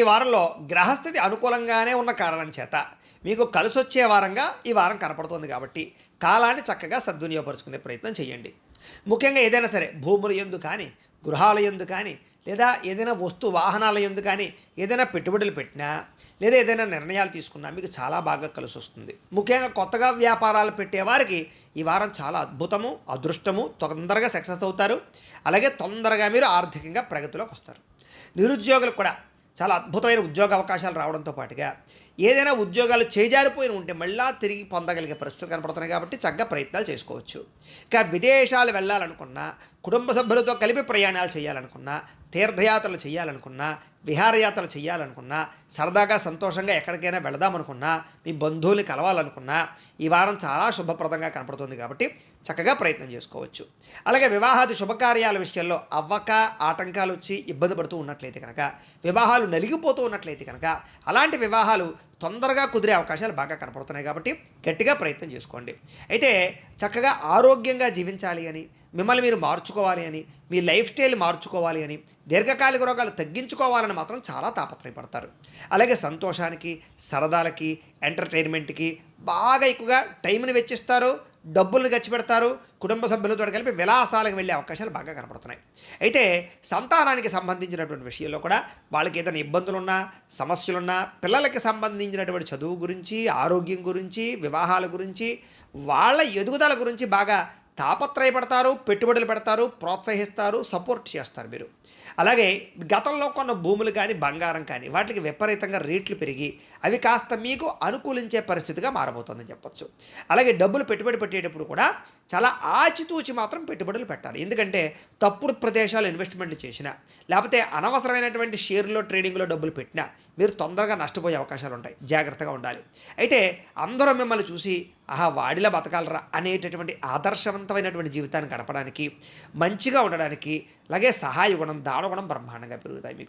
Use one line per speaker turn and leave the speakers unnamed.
ఈ వారంలో గ్రహస్థితి అనుకూలంగానే ఉన్న కారణం చేత మీకు కలిసొచ్చే వారంగా ఈ వారం కనపడుతుంది కాబట్టి కాలాన్ని చక్కగా సద్వినియోగపరుచుకునే ప్రయత్నం చేయండి. ముఖ్యంగా ఏదైనా సరే భూముల యందు కానీ, గృహాల యందు కానీ, లేదా ఏదైనా వస్తు వాహనాల యందు కానీ ఏదైనా పెట్టుబడులు పెట్టినా, లేదా ఏదైనా నిర్ణయాలు తీసుకున్నా మీకు చాలా బాగా కలిసి వస్తుంది. ముఖ్యంగా కొత్తగా వ్యాపారాలు పెట్టేవారికి ఈ వారం చాలా అద్భుతము, అదృష్టము, తొందరగా సక్సెస్ అవుతారు. అలాగే తొందరగా మీరు ఆర్థికంగా ప్రగతిలోకి వస్తారు. నిరుద్యోగులకు కూడా చాలా అద్భుతమైన ఉద్యోగ అవకాశాలు రావడంతో పాటుగా ఏదైనా ఉద్యోగాలు చేజారిపోయిన ఉంటే మళ్ళా తిరిగి పొందగలిగే పరిస్థితులు కనపడుతున్నాయి కాబట్టి చక్కగా ప్రయత్నాలు చేసుకోవచ్చు. ఇక విదేశాలు వెళ్ళాలనుకున్నా, కుటుంబ సభ్యులతో కలిపి ప్రయాణాలు చేయాలనుకున్నా, తీర్థయాత్రలు చేయాలనుకున్నా, విహారయాత్రలు చేయాలనుకున్నా, సరదాగా సంతోషంగా ఎక్కడికైనా వెళదామనుకున్నా, మీ బంధువుల్ని కలవాలనుకున్నా ఈ వారం చాలా శుభప్రదంగా కనపడుతుంది కాబట్టి చక్కగా ప్రయత్నం చేసుకోవచ్చు. అలాగే వివాహాది శుభకార్యాల విషయంలో అవ్వక ఆటంకాలు వచ్చి ఇబ్బంది పడుతూ ఉన్నట్లయితే కనుక, వివాహాలు నలిగిపోతూ ఉన్నట్లయితే కనుక అలాంటి వివాహాలు తొందరగా కుదిరే అవకాశాలు బాగా కనపడుతున్నాయి కాబట్టి గట్టిగా ప్రయత్నం చేసుకోండి. అయితే చక్కగా ఆరోగ్యంగా జీవించాలి అని, మిమ్మల్ని మీరు మార్చుకోవాలి అని, మీ లైఫ్ స్టైల్ మార్చుకోవాలి అని, దీర్ఘకాలిక రోగాలు తగ్గించుకోవాలని మాత్రం చాలా తాపత్రయపడతారు. అలాగే సంతోషానికి, సరదాలకి, ఎంటర్టైన్మెంట్కి బాగా ఎక్కువగా టైంని వెచ్చిస్తారు, డబ్బులను ఖర్చు పెడతారు. కుటుంబ సభ్యులతో కలిపి విలాసాలకు వెళ్ళే అవకాశాలు బాగా కనపడుతున్నాయి. అయితే సంతానానికి సంబంధించినటువంటి విషయంలో కూడా వాళ్ళకి ఏదైనా ఇబ్బందులున్నా, సమస్యలున్నా, పిల్లలకి సంబంధించినటువంటి చదువు గురించి, ఆరోగ్యం గురించి, వివాహాల గురించి, వాళ్ళ ఎదుగుదల గురించి బాగా తాపత్రయపడతారు, పెట్టుబడులు పెడతారు, ప్రోత్సహిస్తారు, సపోర్ట్ చేస్తారు మీరు. అలాగే గతంలో కొన్న భూములు కానీ, బంగారం కానీ వాటికి విపరీతంగా రేట్లు పెరిగి అవి కాస్త మీకు అనుకూలించే పరిస్థితిగా మారబోతుందని చెప్పొచ్చు. అలాగే డబ్బులు పెట్టుబడి పెట్టేటప్పుడు కూడా చాలా ఆచితూచి మాత్రం పెట్టుబడులు పెట్టాలి. ఎందుకంటే తప్పుడు ప్రదేశాలు ఇన్వెస్ట్మెంట్లు చేసినా, లేకపోతే అనవసరమైనటువంటి షేర్లో ట్రేడింగ్లో డబ్బులు పెట్టినా మీరు తొందరగా నష్టపోయే అవకాశాలు ఉంటాయి. జాగ్రత్తగా ఉండాలి. అయితే అందరూ మిమ్మల్ని చూసి ఆహా వాడిలా బతకాలరా అనేటటువంటి ఆదర్శవంతమైనటువంటి జీవితాన్ని గడపడానికి, మంచిగా ఉండడానికి, అలాగే సహాయ గుణం, దాన గుణం బ్రహ్మాండంగా పెరుగుతాయి మీకు.